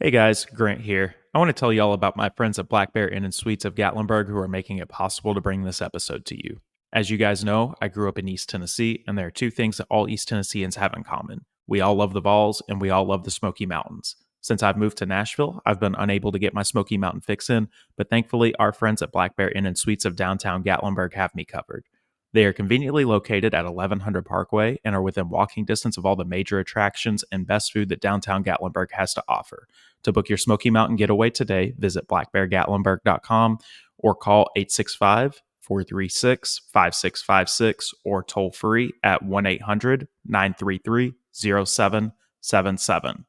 Hey guys, Grant here. I want to tell you all about my friends at Black Bear Inn and Suites of Gatlinburg who are making it possible to bring this episode to you. As you guys know, I grew up in East Tennessee, and there are two things that all East Tennesseans have in common. We all love the Vols, and we all love the Smoky Mountains. Since I've moved to Nashville, I've been unable to get my Smoky Mountain fix in, but thankfully, our friends at Black Bear Inn and Suites of downtown Gatlinburg have me covered. They are conveniently located at 1100 Parkway and are within walking distance of all the major attractions and best food that downtown Gatlinburg has to offer. To book your Smoky Mountain getaway today, visit blackbeargatlinburg.com or call 865-436-5656 or toll free at 1-800-933-0777.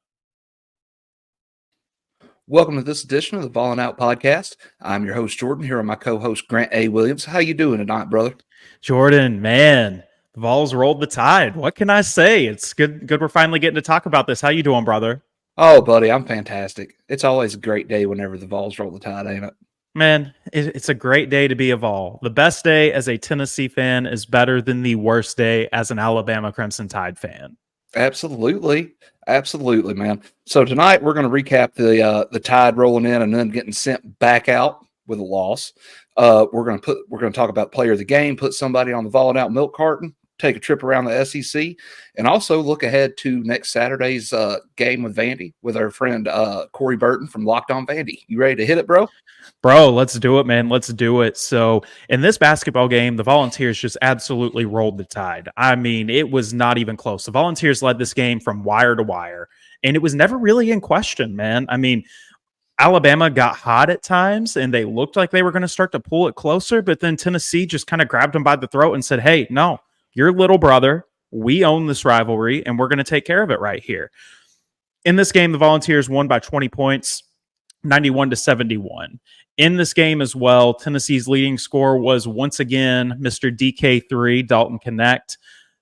Welcome to this edition of the Vawlin Out podcast. I'm your host, Jordan, here with my co-host, Grant A. Williams. How you doing tonight, brother? Jordan, man, the Vols rolled the tide. What can I say? It's good we're finally getting to talk about this. How you doing, brother? Oh, buddy, I'm fantastic. It's always a great day whenever the Vols roll the tide, ain't it? Man, it's a great day to be a Vol. The best day as a Tennessee fan is better than the worst day as an Alabama Crimson Tide fan. Absolutely. Absolutely, man. So tonight we're going to recap the Tide rolling in and then getting sent back out with a loss. We're going to talk about player of the game, put somebody on the Vawlin Out Milk Carton, take a trip around the SEC, and also look ahead to next Saturday's game with Vandy with our friend Corey Burton from Locked On Vandy. You ready to hit it, bro? Bro, let's do it, man. Let's do it. So in this basketball game, the Volunteers just absolutely rolled the tide. I mean, it was not even close. The Volunteers led this game from wire to wire, and it was never really in question, man. I mean, Alabama got hot at times, and they looked like they were going to start to pull it closer, but then Tennessee just kind of grabbed them by the throat and said, hey, no, your little brother. We own this rivalry, and we're going to take care of it right here. In this game, the Volunteers won by 20 points, 91-71. In this game as well, Tennessee's leading scorer was once again Mr. DK3, Dalton Knecht.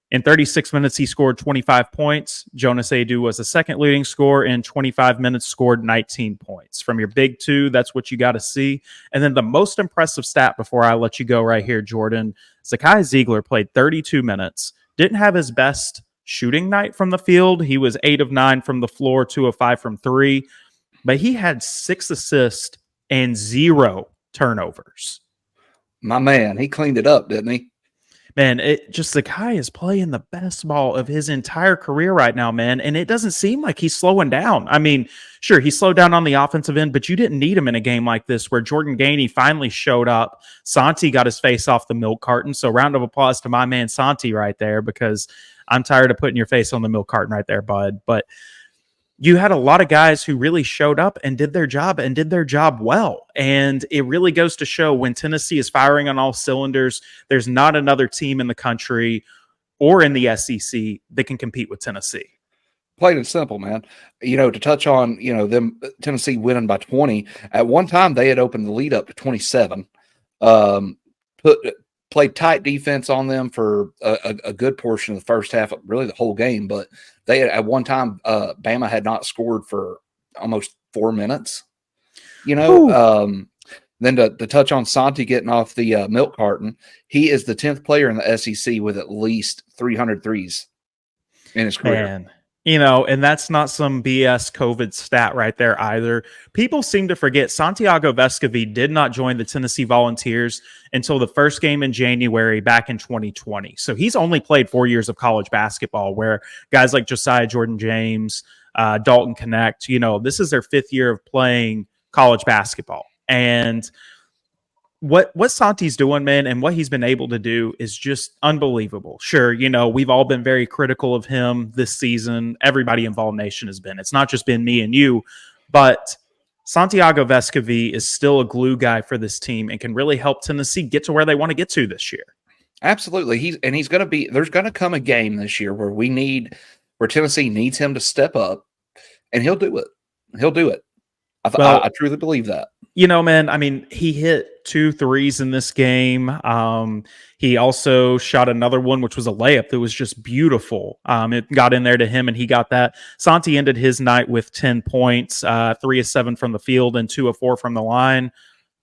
In 36 minutes, he scored 25 points. Jonas Aidoo was the second leading scorer. In 25 minutes, scored 19 points. From your big two, that's what you got to see. And then the most impressive stat before I let you go right here, Jordan, Zakai Ziegler played 32 minutes, didn't have his best shooting night from the field. He was 8 of 9 from the floor, 2 of 5 from 3. But he had 6 assists and 0 turnovers. My man, he cleaned it up, didn't he? Man, the guy is playing the best ball of his entire career right now, man. And it doesn't seem like he's slowing down. I mean, sure, he slowed down on the offensive end, but you didn't need him in a game like this where Jordan Gainey finally showed up. Santi got his face off the milk carton. So round of applause to my man Santi right there, because I'm tired of putting your face on the milk carton right there, bud. But you had a lot of guys who really showed up and did their job well. And it really goes to show when Tennessee is firing on all cylinders, there's not another team in the country or in the SEC that can compete with Tennessee. Plain and simple, man. To touch on, them Tennessee winning by 20. At one time, they had opened the lead up to 27. Played tight defense on them for a good portion of the first half, really the whole game. But they had, at one time, Bama had not scored for almost 4 minutes. Then to touch on Santi getting off the milk carton, he is the 10th player in the SEC with at least 300 threes in his career. Man. And that's not some BS COVID stat right there either. People seem to forget Santiago Vescovi did not join the Tennessee Volunteers until the first game in January back in 2020. So he's only played 4 years of college basketball, where guys like Josiah Jordan-James, Dalton Knecht, this is their 5th year of playing college basketball. And what Santi's doing, man, and what he's been able to do is just unbelievable. Sure, we've all been very critical of him this season. Everybody in Vol Nation has been. It's not just been me and you, but Santiago Vescovi is still a glue guy for this team and can really help Tennessee get to where they want to get to this year. Absolutely. He's going to be, there's going to come a game this year where Tennessee needs him to step up, and he'll do it. He'll do it. I truly believe that. Man, I mean, he hit 2 threes in this game. He also shot another one, which was a layup that was just beautiful. It got in there to him, and he got that. Santi ended his night with 10 points, 3 of 7 from the field, and 2 of 4 from the line.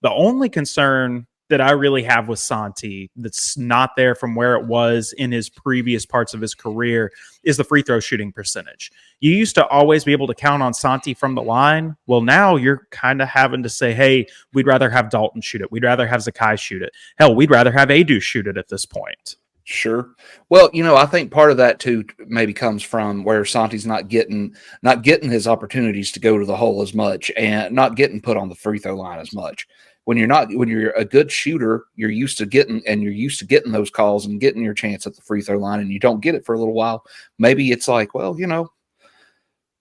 The only concern that I really have with Santi that's not there from where it was in his previous parts of his career is the free throw shooting percentage. You used to always be able to count on Santi from the line. Well, now you're kind of having to say, hey, we'd rather have Dalton shoot it. We'd rather have Zakai shoot it. Hell, we'd rather have Aidoo shoot it at this point. Sure. Well, I think part of that too maybe comes from where Santi's not getting his opportunities to go to the hole as much and not getting put on the free throw line as much. When you're a good shooter, you're used to getting those calls and getting your chance at the free throw line, and you don't get it for a little while. Maybe it's like, well,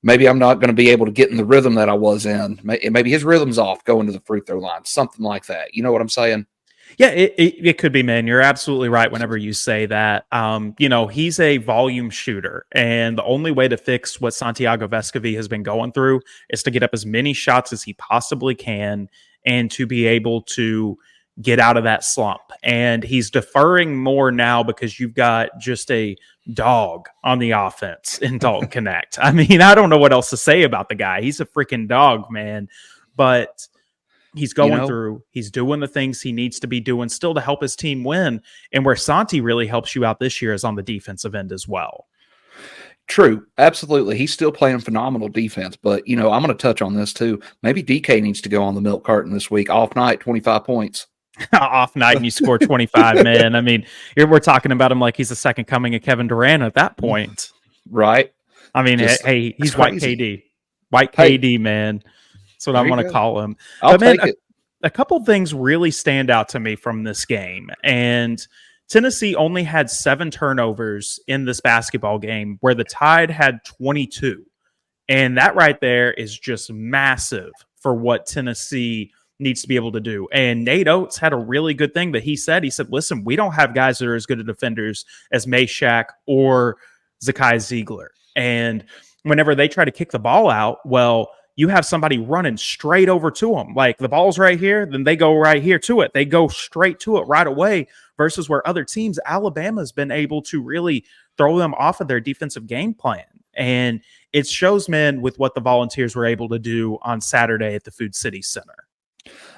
maybe I'm not going to be able to get in the rhythm that I was in. Maybe his rhythm's off going to the free throw line, something like that. You know what I'm saying? Yeah, it could be, man. You're absolutely right whenever you say that. He's a volume shooter, and the only way to fix what Santiago Vescovi has been going through is to get up as many shots as he possibly can and to be able to get out of that slump. And he's deferring more now because you've got just a dog on the offense in Dalton Knecht. I mean, I don't know what else to say about the guy. He's a freaking dog, man. But he's going through, he's doing the things he needs to be doing still to help his team win. And where Santi really helps you out this year is on the defensive end as well. True. Absolutely. He's still playing phenomenal defense, but I'm going to touch on this too. Maybe DK needs to go on the milk carton this week. Off night, 25 points. Off night and you score 25, man. I mean, we're talking about him like he's the second coming of Kevin Durant at that point. Right. I mean, hey, he's White KD. White KD, man. That's what I want to call him. I'll take it. A couple things really stand out to me from this game. And Tennessee only had 7 turnovers in this basketball game, where the Tide had 22. And that right there is just massive for what Tennessee needs to be able to do. And Nate Oates had a really good thing that he said, listen, we don't have guys that are as good of defenders as Meshack or Zakai Ziegler. And whenever they try to kick the ball out, well, you have somebody running straight over to them. Like, the ball's right here, then they go right here to it. They go straight to it right away, versus where other teams, Alabama's been able to really throw them off of their defensive game plan. And it shows, man, with what the Volunteers were able to do on Saturday at the Food City Center.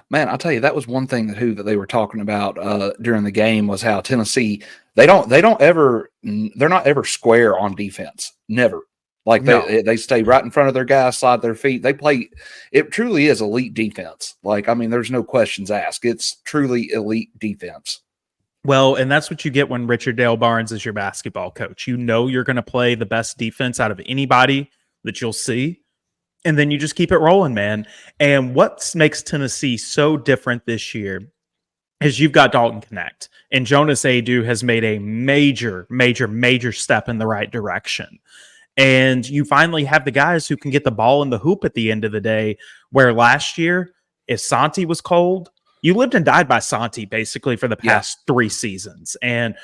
Man, I'll tell you, that was one thing that they were talking about during the game was how Tennessee, they're not ever square on defense. Never. Like they stay right in front of their guys, slide their feet. They play. It truly is elite defense. Like, I mean, there's no questions asked. It's truly elite defense. Well, and that's what you get when Richard Dale Barnes is your basketball coach. You know you're going to play the best defense out of anybody that you'll see. And then you just keep it rolling, man. And what makes Tennessee so different this year is you've got Dalton Knecht. And Jonas Aidoo has made a major, major, major step in the right direction. And you finally have the guys who can get the ball in the hoop at the end of the day, where last year, if Santi was cold, you lived and died by Santi basically for the past 3 seasons. And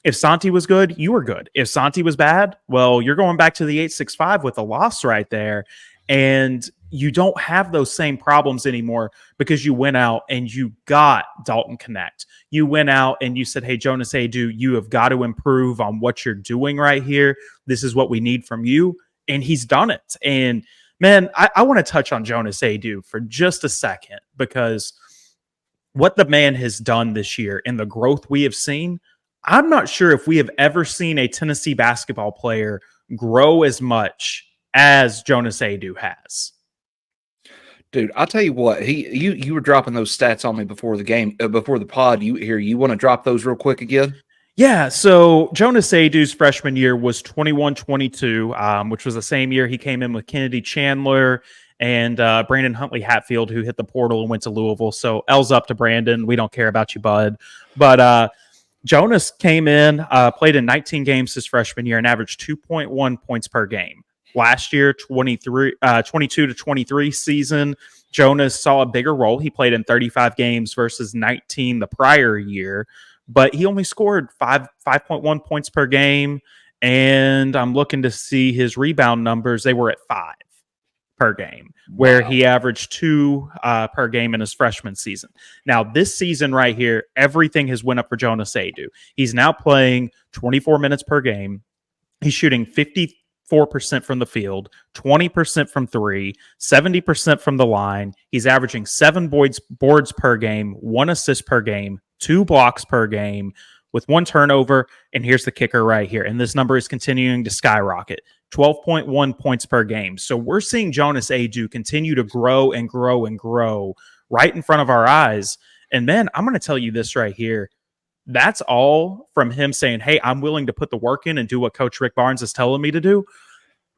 if Santi was good, you were good. If Santi was bad, well, you're going back to the 865 with a loss right there. And you don't have those same problems anymore because you went out and you got Dalton Knecht. You went out and you said, hey, Jonas Aidoo, you have got to improve on what you're doing right here. This is what we need from you. And he's done it. And, man, I want to touch on Jonas Aidoo for just a second, because what the man has done this year and the growth we have seen, I'm not sure if we have ever seen a Tennessee basketball player grow as much as Jonas Aidoo has. Dude, I'll tell you what, you were dropping those stats on me before the game, before the pod. You want to drop those real quick again? Yeah, so Jonas Aidoo's freshman year was 21-22, which was the same year he came in with Kennedy Chandler and Brandon Huntley Hatfield, who hit the portal and went to Louisville. So L's up to Brandon. We don't care about you, bud. But Jonas came in, played in 19 games his freshman year and averaged 2.1 points per game. Last year, 22-23 season, Jonas saw a bigger role. He played in 35 games versus 19 the prior year, but he only scored 5.1 points per game. And I'm looking to see his rebound numbers. They were at 5 per game, where he averaged 2 per game in his freshman season. Now, this season right here, everything has went up for Jonas Aidoo. He's now playing 24 minutes per game. He's shooting 34% from the field, 20% from three, 70% from the line. He's averaging 7 boards per game, 1 assist per game, 2 blocks per game, with 1 turnover. And here's the kicker right here. And this number is continuing to skyrocket. 12.1 points per game. So we're seeing Jonas Aidoo continue to grow and grow and grow right in front of our eyes. And man, I'm going to tell you this right here. That's all from him saying, hey, I'm willing to put the work in and do what Coach Rick Barnes is telling me to do.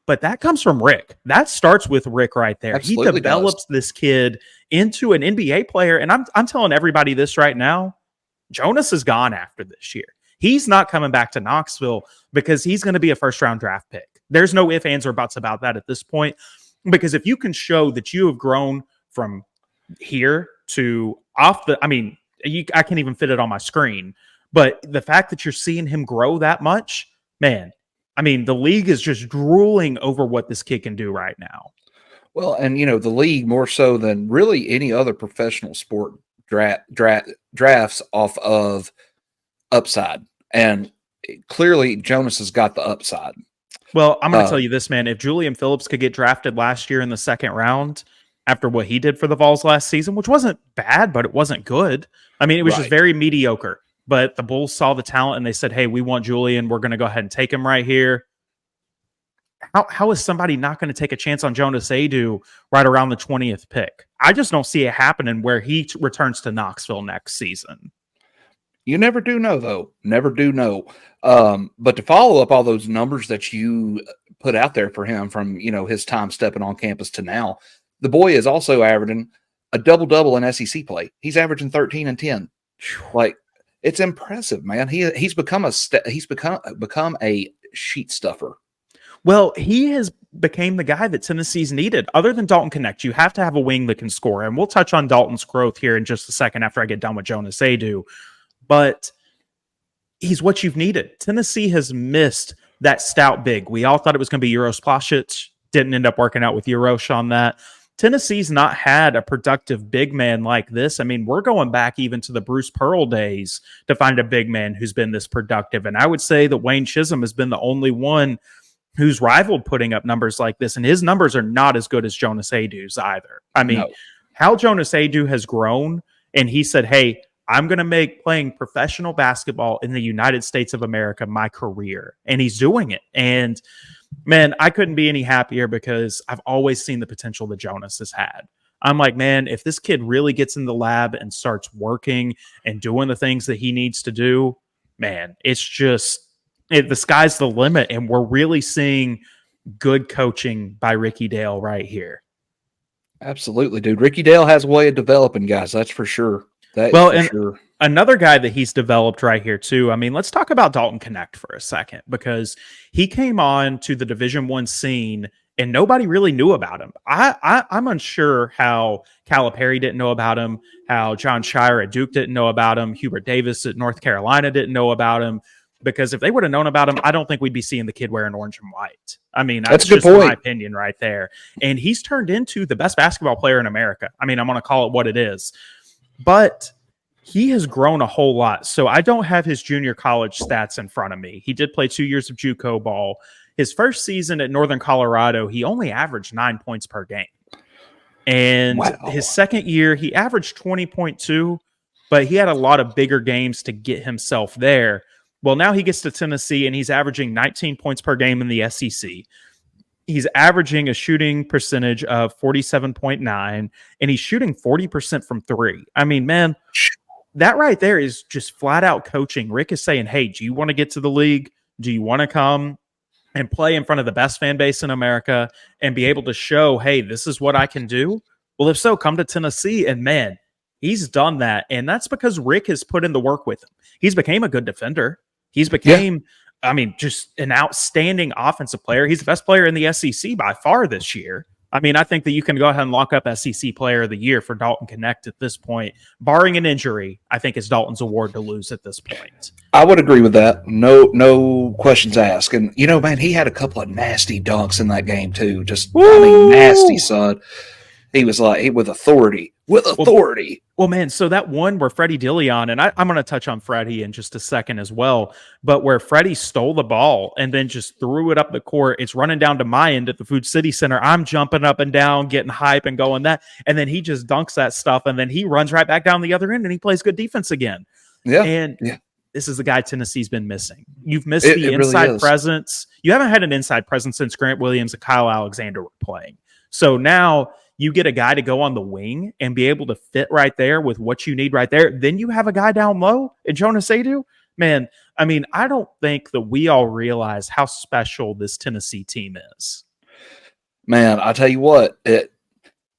But that comes from Rick. That starts with Rick right there. Absolutely, he develops this kid into an NBA player. And I'm telling everybody this right now. Jonas is gone after this year. He's not coming back to Knoxville because he's going to be a first-round draft pick. There's no ifs, ands, or buts about that at this point. Because if you can show that you have grown from here to off the, I mean, I can't even fit it on my screen. But the fact that you're seeing him grow that much, man, I mean, the league is just drooling over what this kid can do right now. Well, and, you know, the league more so than really any other professional sport drafts off of upside. And clearly Jonas has got the upside. Well, I'm going to tell you this, man. If Julian Phillips could get drafted last year in the 2nd round after what he did for the Vols last season, which wasn't bad, but it wasn't good. I mean, it was just very mediocre. But the Bulls saw the talent and they said, hey, we want Julian. We're going to go ahead and take him right here. How is somebody not going to take a chance on Jonas Aidoo right around the 20th pick? I just don't see it happening where he returns to Knoxville next season. You never do know, though. Never do know. But to follow up all those numbers that you put out there for him from, you know, his time stepping on campus to now, the boy is also averaging a double-double in SEC play. He's averaging 13 and 10. Like, it's impressive, man. He's become a sheet stuffer. Well, he has became the guy that Tennessee's needed. Other than Dalton Knecht, you have to have a wing that can score. And we'll touch on Dalton's growth here in just a second after I get done with Jonas Aidoo. But he's what you've needed. Tennessee has missed that stout big. We all thought it was going to be Uros Plasic. Didn't end up working out with Uros on that. Tennessee's not had a productive big man like this. I mean, we're going back even to the Bruce Pearl days to find a big man who's been this productive. And I would say that Wayne Chisholm has been the only one who's rivaled putting up numbers like this. And his numbers are not as good as Jonas Aidoo's either. I mean, how Jonas Aidoo has grown, and he said, hey, I'm going to make playing professional basketball in the United States of America my career. And he's doing it. And man, I couldn't be any happier because I've always seen the potential that Jonas has had. I'm like, man, if this kid really gets in the lab and starts working and doing the things that he needs to do, man, it's just the sky's the limit. And we're really seeing good coaching by Ricky Dale right here. Absolutely, dude. Ricky Dale has a way of developing guys. That's for sure. Sure. Another guy that he's developed right here too. I mean, let's talk about Dalton Knecht for a second, because he came on to the Division I scene and nobody really knew about him. I'm unsure how Calipari didn't know about him, how John Shire at Duke didn't know about him, Hubert Davis at North Carolina didn't know about him, because if they would have known about him, I don't think we'd be seeing the kid wearing orange and white. I mean, that's just my opinion right there. And he's turned into the best basketball player in America. I mean, I'm going to call it what it is. But he has grown a whole lot. So I don't have his junior college stats in front of me. He did play 2 years of JUCO ball. His first season at Northern Colorado, he only averaged 9 points per game. And his second year, he averaged 20.2, but he had a lot of bigger games to get himself there. Well, now he gets to Tennessee, and he's averaging 19 points per game in the SEC. He's averaging a shooting percentage of 47.9, and he's shooting 40% from three. I mean, man, that right there is just flat out coaching. Rick is saying, hey, do you want to get to the league? Do you want to come and play in front of the best fan base in America and be able to show, hey, this is what I can do? Well, if so, come to Tennessee. And man, he's done that. And that's because Rick has put in the work with him. He's became a good defender. He's became, I mean, just an outstanding offensive player. He's the best player in the SEC by far this year. I mean, I think that you can go ahead and lock up SEC Player of the Year for Dalton Knecht at this point. Barring an injury, I think it's Dalton's award to lose at this point. I would agree with that. No questions asked. And, you know, man, he had a couple of nasty dunks in that game too. Just, I mean, nasty, son. He was like, with authority, with authority. Well, man, so that one where Freddie Dillon, and I'm going to touch on Freddie in just a second as well, but where Freddie stole the ball and then just threw it up the court, it's running down to my end at the Food City Center. I'm jumping up and down, getting hype and going that, and then he just dunks that stuff, and then he runs right back down the other end, and he plays good defense again. Yeah, and yeah. This is the guy Tennessee's been missing. You've missed the inside really presence. You haven't had an inside presence since Grant Williams and Kyle Alexander were playing. So now you get a guy to go on the wing and be able to fit right there with what you need right there. Then you have a guy down low in Jonas Aidoo. Man, I mean, I don't think that we all realize how special this Tennessee team is. Man, I tell you what,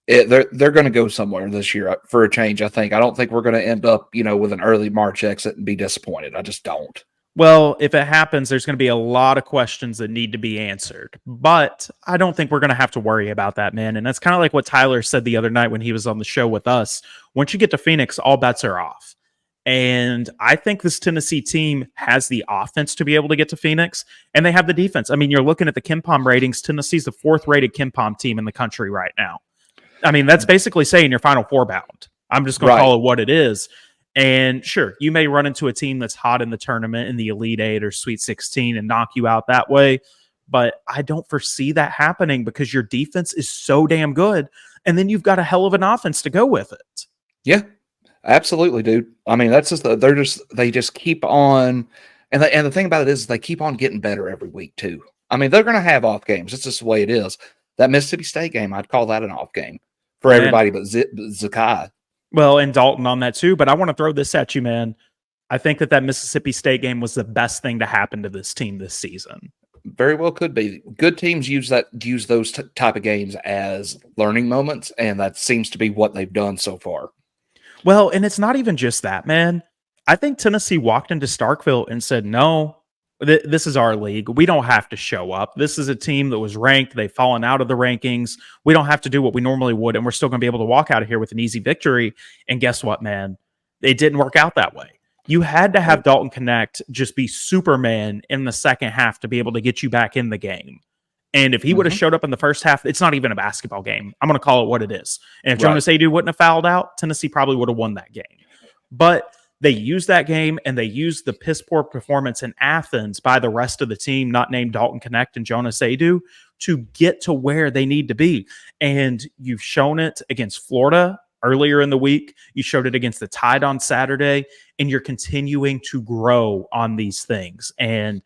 they're going to go somewhere this year for a change, I think. I don't think we're going to end up, with an early March exit and be disappointed. I just don't. Well, if it happens, there's going to be a lot of questions that need to be answered. But I don't think we're going to have to worry about that, man. And that's kind of like what Tyler said the other night when he was on the show with us. Once you get to Phoenix, all bets are off. And I think this Tennessee team has the offense to be able to get to Phoenix, and they have the defense. I mean, you're looking at the KenPom ratings. Tennessee's the 4th-rated KenPom team in the country right now. I mean, that's basically saying you're Final Four bound. I'm just going to call it what it is. And sure, you may run into a team that's hot in the tournament in the Elite 8 or Sweet 16 and knock you out that way. But I don't foresee that happening because your defense is so damn good. And then you've got a hell of an offense to go with it. Yeah, absolutely, dude. I mean, that's just, they just keep on. And the thing about it is they keep on getting better every week too. I mean, they're going to have off games. It's just the way it is. That Mississippi State game, I'd call that an off game for everybody but Zakai. Well, and Dalton on that too. But I want to throw this at you, man. I think that Mississippi State game was the best thing to happen to this team this season. Very well could be. Good teams use those type of games as learning moments, and that seems to be what they've done so far. Well, and it's not even just that, man. I think Tennessee walked into Starkville and said, no, this is our league. We don't have to show up. This is a team that was ranked. They've fallen out of the rankings. We don't have to do what we normally would, and we're still going to be able to walk out of here with an easy victory. And guess what, man? It didn't work out that way. You had to have Dalton Knecht just be Superman in the second half to be able to get you back in the game. And if he would have showed up in the first half, it's not even a basketball game. I'm going to call it what it is. And if Jonas Aidoo wouldn't have fouled out, Tennessee probably would have won that game. But they used that game, and they used the piss poor performance in Athens by the rest of the team, not named Dalton Knecht and Jonas Aidoo, to get to where they need to be. And you've shown it against Florida earlier in the week. You showed it against the Tide on Saturday, and you're continuing to grow on these things. And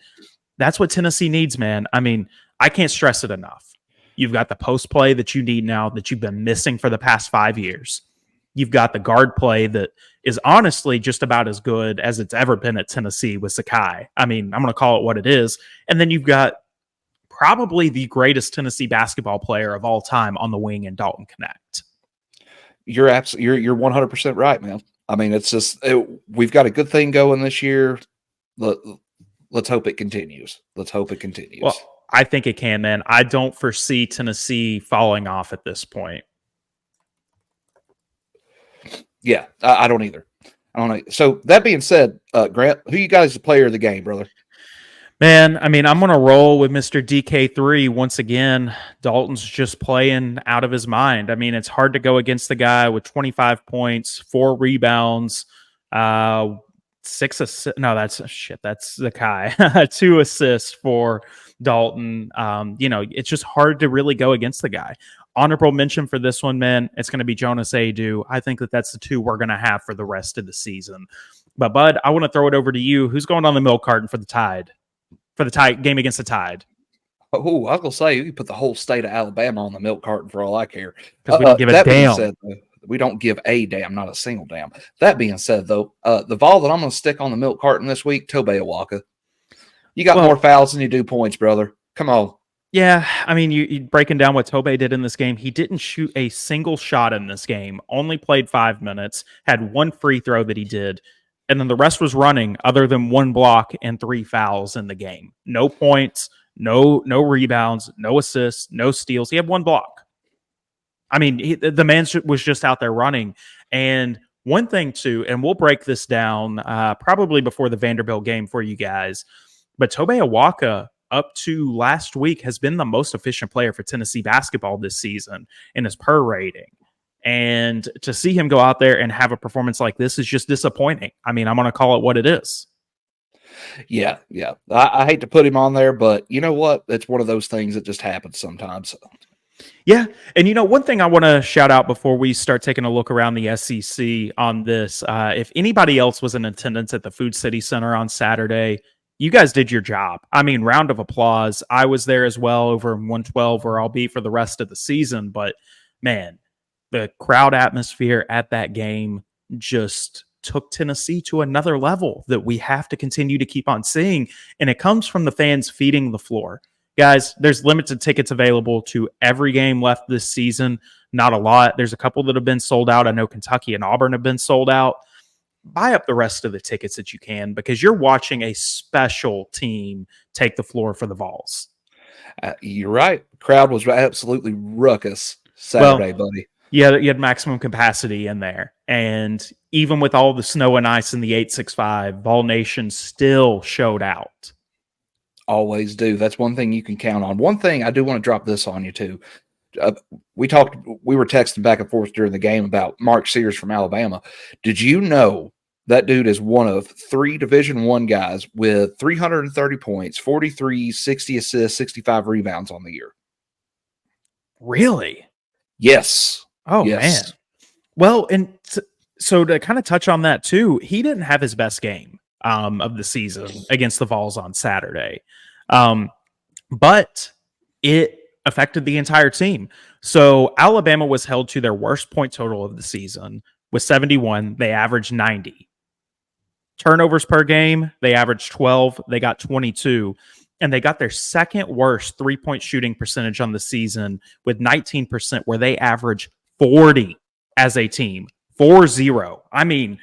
that's what Tennessee needs, man. I mean, I can't stress it enough. You've got the post play that you need now that you've been missing for the past 5 years. You've got the guard play that is honestly just about as good as it's ever been at Tennessee with Zakai. I mean, I'm going to call it what it is. And then you've got probably the greatest Tennessee basketball player of all time on the wing in Dalton Knecht. You're 100% right, man. I mean, it's just we've got a good thing going this year. Let's hope it continues. Well, I think it can, man. I don't foresee Tennessee falling off at this point. Yeah, I don't either. I don't know. So that being said, Grant, who you got as the player of the game, brother? Man, I mean, I'm going to roll with Mr. DK3 once again. Dalton's just playing out of his mind. I mean, it's hard to go against the guy with 25 points, 4 rebounds, 6 assists. No, that's Zakai. 2 assists for Dalton. It's just hard to really go against the guy. Honorable mention for this one, man, it's going to be Jonas Aidoo. I think that's the 2 we're going to have for the rest of the season. But, Bud, I want to throw it over to you. Who's going on the milk carton for the Tide? For the Tide game against the Tide? Oh, I was going to say, you can put the whole state of Alabama on the milk carton for all I care. Because we don't give a damn. Said, we don't give a damn, not a single damn. That being said, though, the Vol that I'm going to stick on the milk carton this week, Tobey Awaka. You got more fouls than you do points, brother. Come on. Yeah, I mean, you breaking down what Tobey did in this game. He didn't shoot a single shot in this game, only played 5 minutes, had 1 free throw that he did, and then the rest was running other than 1 block and 3 fouls in the game. No points, no rebounds, no assists, no steals. He had 1 block. I mean, the man was just out there running. And one thing, too, and we'll break this down probably before the Vanderbilt game for you guys, but Tobey Awaka, up to last week, has been the most efficient player for Tennessee basketball this season in his per rating. And to see him go out there and have a performance like this is just disappointing. I mean, I'm going to call it what it is. Yeah. I hate to put him on there, but you know what? It's one of those things that just happens sometimes. Yeah. And, one thing I want to shout out before we start taking a look around the SEC on this, if anybody else was in attendance at the Food City Center on Saturday, you guys did your job. I mean, round of applause. I was there as well over in 112 where I'll be for the rest of the season. But, man, the crowd atmosphere at that game just took Tennessee to another level that we have to continue to keep on seeing. And it comes from the fans feeding the floor. Guys, there's limited tickets available to every game left this season. Not a lot. There's a couple that have been sold out. I know Kentucky and Auburn have been sold out. Buy up the rest of the tickets that you can because you're watching a special team take the floor for the Vols. You're right. Crowd was absolutely ruckus Saturday, buddy. Yeah, you had maximum capacity in there. And even with all the snow and ice in the 865, Vol Nation still showed out. Always do. That's one thing you can count on. One thing I do want to drop this on you too. We were texting back and forth during the game about Mark Sears from Alabama. Did you know that dude is one of 3 Division I guys with 330 points, 43, 60 assists, 65 rebounds on the year? Really? Yes. Oh, yes. Man. Well, and so to kind of touch on that too, he didn't have his best game of the season against the Vols on Saturday. But it affected the entire team. So Alabama was held to their worst point total of the season with 71. They averaged 90. Turnovers per game, they averaged 12. They got 22. And they got their second worst 3-point shooting percentage on the season with 19%, where they average 40 as a team. 4-0. I mean,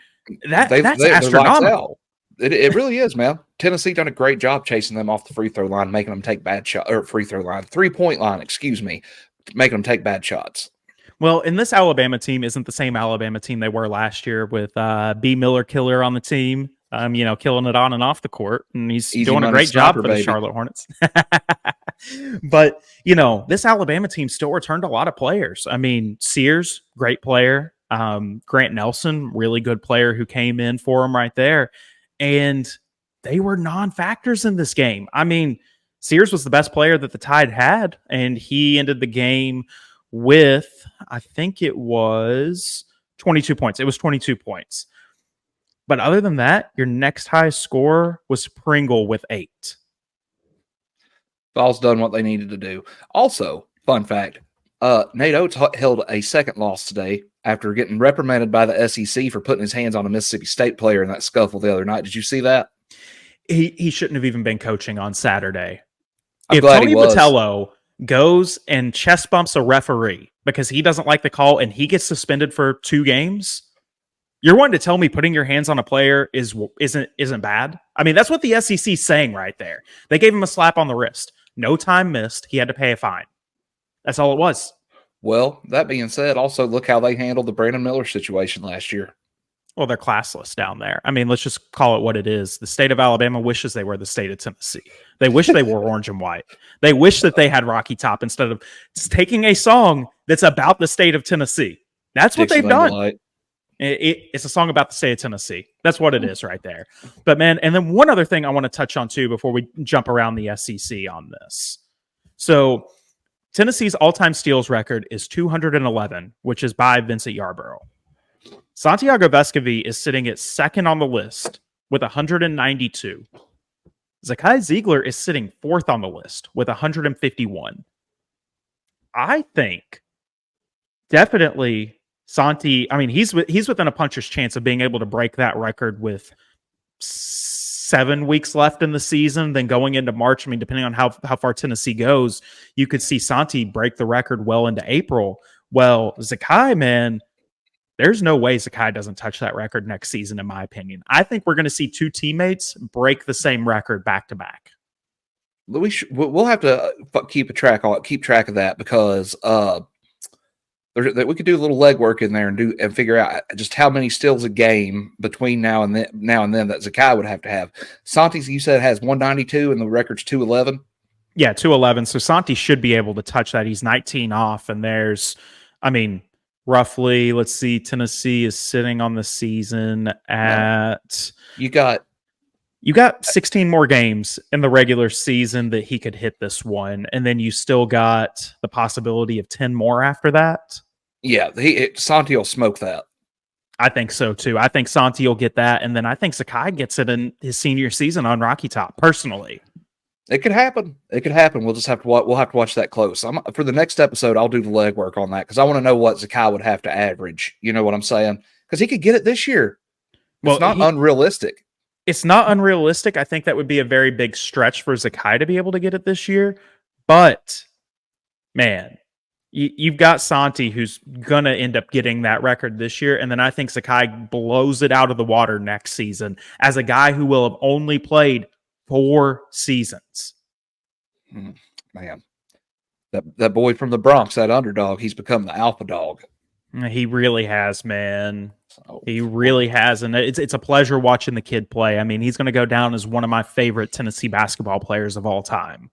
that's astronomical. It really is, man. Tennessee done a great job chasing them off the free throw line, making them take bad shots, or 3-point line, making them take bad shots. Well, and this Alabama team isn't the same Alabama team they were last year with B. Miller Killer on the team, killing it on and off the court. And he's doing a great job for the Charlotte Hornets. But, this Alabama team still returned a lot of players. I mean, Sears, great player. Grant Nelson, really good player who came in for him right there. And they were non-factors in this game. I mean, Sears was the best player that the Tide had, and he ended the game with, I think it was 22 points. It was 22 points. But other than that, your next highest score was Pringle with 8. Vols done what they needed to do. Also, fun fact, Nate Oates held a second loss today after getting reprimanded by the SEC for putting his hands on a Mississippi State player in that scuffle the other night. Did you see that? He shouldn't have even been coaching on Saturday. If Tony Vitello goes and chest bumps a referee because he doesn't like the call and he gets suspended for 2 games, you're wanting to tell me putting your hands on a player isn't bad? I mean, that's what the SEC's saying right there. They gave him a slap on the wrist. No time missed. He had to pay a fine. That's all it was. Well, that being said, also look how they handled the Brandon Miller situation last year. Well, they're classless down there. I mean, let's just call it what it is. The state of Alabama wishes they were the state of Tennessee. They wish they were orange and white. They wish that they had Rocky Top instead of just taking a song that's about the state of Tennessee. That's what they've done. It's a song about the state of Tennessee. That's what it is right there. But, man, and then one other thing I want to touch on, too, before we jump around the SEC on this. So, Tennessee's all-time steals record is 211, which is by Vincent Yarborough. Santiago Vescovi is sitting at second on the list with 192. Zakai Ziegler is sitting fourth on the list with 151. I think definitely Santi, I mean, he's within a puncher's chance of being able to break that record with 7 weeks left in the season. Then going into March, I mean, depending on how far Tennessee goes, you could see Santi break the record well into April. Well, Zakai, man, there's no way Zakai doesn't touch that record next season, in my opinion. I think we're going to see 2 teammates break the same record back to back. We'll have to keep track of that because we could do a little legwork in there and figure out just how many steals a game between now and then that Zakai would have to have. Santi's, you said, has 192 and the record's 211. Yeah, 211. So Santi should be able to touch that. He's 19 off, and there's, I mean, roughly, let's see, Tennessee is sitting on the season at You got 16 more games in the regular season that he could hit this one, and then you still got the possibility of 10 more after that. Santi will smoke that. I think so too. I think Santi will get that, and then I think Sakai gets it in his senior season on Rocky Top. Personally, it could happen. It could happen. We'll just have to watch that close. For the next episode, I'll do the legwork on that because I want to know what Sakai would have to average. You know what I'm saying? Because he could get it this year. It's not unrealistic. It's not unrealistic. I think that would be a very big stretch for Sakai to be able to get it this year. But man, you've got Santi who's going to end up getting that record this year. And then I think Sakai blows it out of the water next season as a guy who will have only played 4 seasons. Man, that boy from the Bronx, that underdog, he's become the alpha dog. He really has, man. He really has. And it's a pleasure watching the kid play. I mean, he's going to go down as one of my favorite Tennessee basketball players of all time.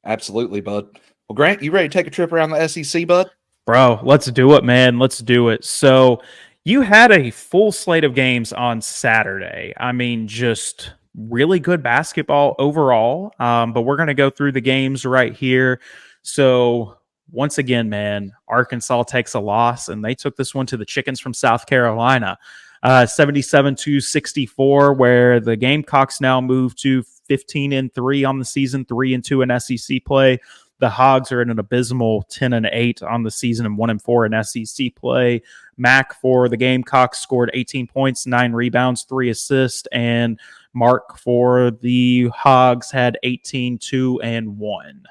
Absolutely, bud. Well, Grant, you ready to take a trip around the SEC, bud? Bro, let's do it, man. Let's do it. So you had a full slate of games on Saturday. I mean, just really good basketball overall. But we're going to go through the games right here. So once again, man, Arkansas takes a loss, and they took this one to the Chickens from South Carolina. 77-64, where the Gamecocks now move to 15-3 on the season, 3-2 in SEC play. The Hogs are in an abysmal 10-8 on the season and 1-4 in SEC play. Mac for the Gamecocks scored 18 points, 9 rebounds, 3 assists, and Mark for the Hogs had 18, 2, and 1.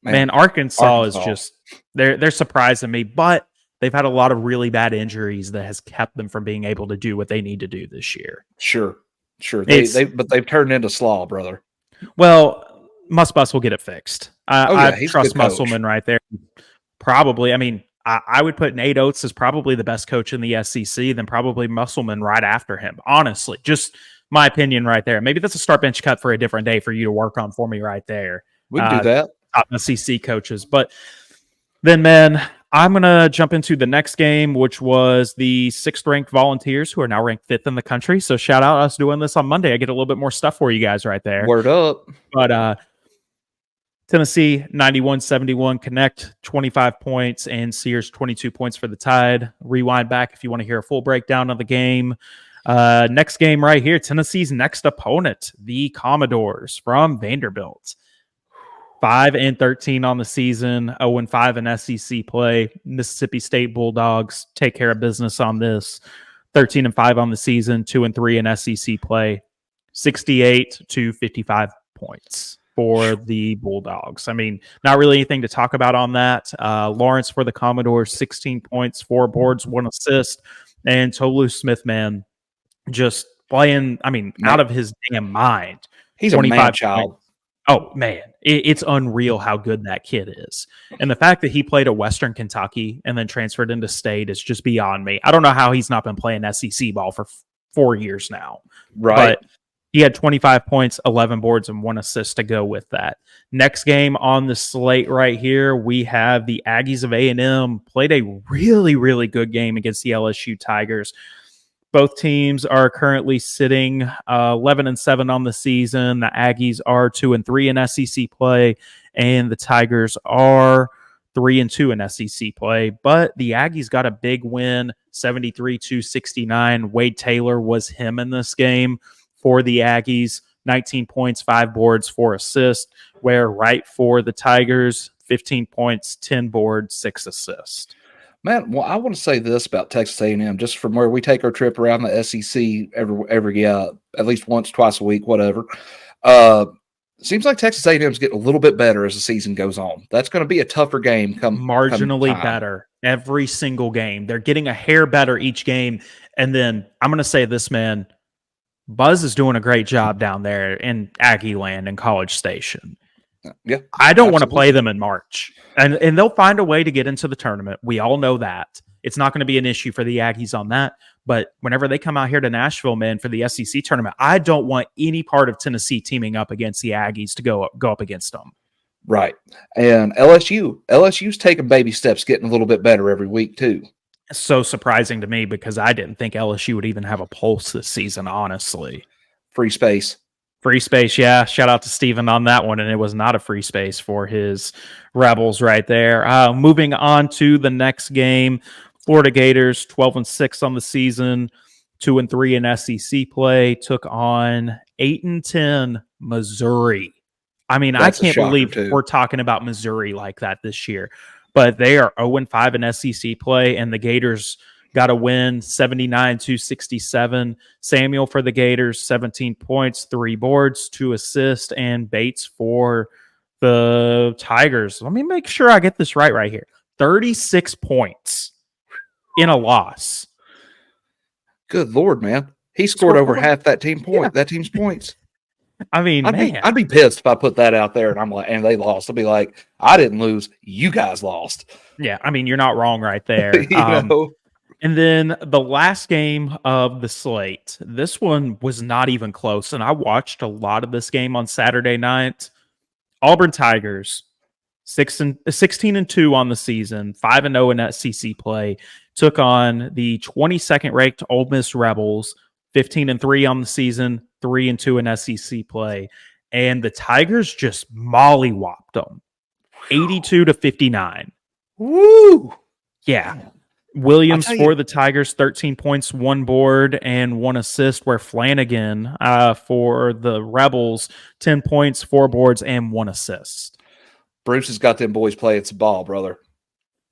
Man, Arkansas is just they're surprising me, but they've had a lot of really bad injuries that has kept them from being able to do what they need to do this year. Sure. But they've turned into slaw, brother. Well, Musbus will get it fixed. I trust Musselman right there. Probably. I mean, I would put Nate Oates as probably the best coach in the SEC, then probably Musselman right after him. Honestly, just my opinion right there. Maybe that's a start bench cut for a different day for you to work on for me right there. We can do that. Top SEC coaches. But then, man, I'm going to jump into the next game, which was the 6th-ranked Volunteers, who are now ranked 5th in the country. So shout out us doing this on Monday. I get a little bit more stuff for you guys right there. Word up. But Tennessee, 91-71, Knecht, 25 points, and Sears, 22 points for the Tide. Rewind back if you want to hear a full breakdown of the game. Next game right here, Tennessee's next opponent, the Commodores from Vanderbilt. 5-13 on the season, 0-5 in SEC play. Mississippi State Bulldogs take care of business on this. 13-5 on the season, 2-3 in SEC play. 68-55 points for the Bulldogs. I mean, not really anything to talk about on that. Lawrence for the Commodores, 16 points, 4 boards, 1 assist. And Tolu Smith, man, just playing, I mean, out of his damn mind. He's a man child. Oh, man, it's unreal how good that kid is. And the fact that he played at Western Kentucky and then transferred into state is just beyond me. I don't know how he's not been playing SEC ball for 4 years now. Right. But he had 25 points, 11 boards, and 1 assist to go with that. Next game on the slate right here, we have the Aggies of A&M played a really, really good game against the LSU Tigers. Both teams are currently sitting 11-7 on the season. The Aggies are 2-3 in SEC play, and the Tigers are 3-2 in SEC play. But the Aggies got a big win, 73-69. Wade Taylor was him in this game for the Aggies. 19 points, 5 boards, 4 assists. Where right for the Tigers, 15 points, 10 boards, 6 assists. Man, well, I want to say this about Texas A&M, just from where we take our trip around the SEC every at least once, twice a week, whatever. Seems like Texas A&M is getting a little bit better as the season goes on. That's going to be a tougher game. Marginally better every single game. They're getting a hair better each game. And then I'm going to say this, man, Buzz is doing a great job down there in Aggie Land and College Station. Yeah, I don't want to play them in March. And they'll find a way to get into the tournament. We all know that. It's not going to be an issue for the Aggies on that. But whenever they come out here to Nashville, man, for the SEC tournament, I don't want any part of Tennessee teaming up against the Aggies to go up against them. Right. And LSU's taking baby steps, getting a little bit better every week too. So surprising to me because I didn't think LSU would even have a pulse this season, honestly. Free space. Free space, yeah. Shout out to Steven on that one, and it was not a free space for his Rebels right there. Moving on to the next game, Florida Gators, 12-6 on the season, 2-3 in SEC play, took on 8-10 Missouri. I mean, I That's a can't shocker believe too. we're talking about Missouri like that this year, but they are 0-5 in SEC play, and the Gators got a win 79-67. Samuel for the Gators, 17 points, 3 boards, 2 assists, and Bates for the Tigers. Let me make sure I get this right here. 36 points in a loss. Good Lord, man. He scored over half that team's points. I mean, I'd be pissed if I put that out there and they lost. I'd be like, I didn't lose. You guys lost. Yeah, I mean, you're not wrong right there. And then the last game of the slate, this one was not even close. And I watched a lot of this game on Saturday night. Auburn Tigers, 16-2 on the season, 5-0 in SEC play, took on the 22nd ranked Ole Miss Rebels, 15-3 on the season, 3-2 in SEC play. And the Tigers just mollywopped them, 82-59. Woo! Yeah. Williams for the Tigers, 13 points, 1 board, and 1 assist, where Flanagan for the Rebels, 10 points, 4 boards, and 1 assist. Bruce has got them boys playing some ball, brother.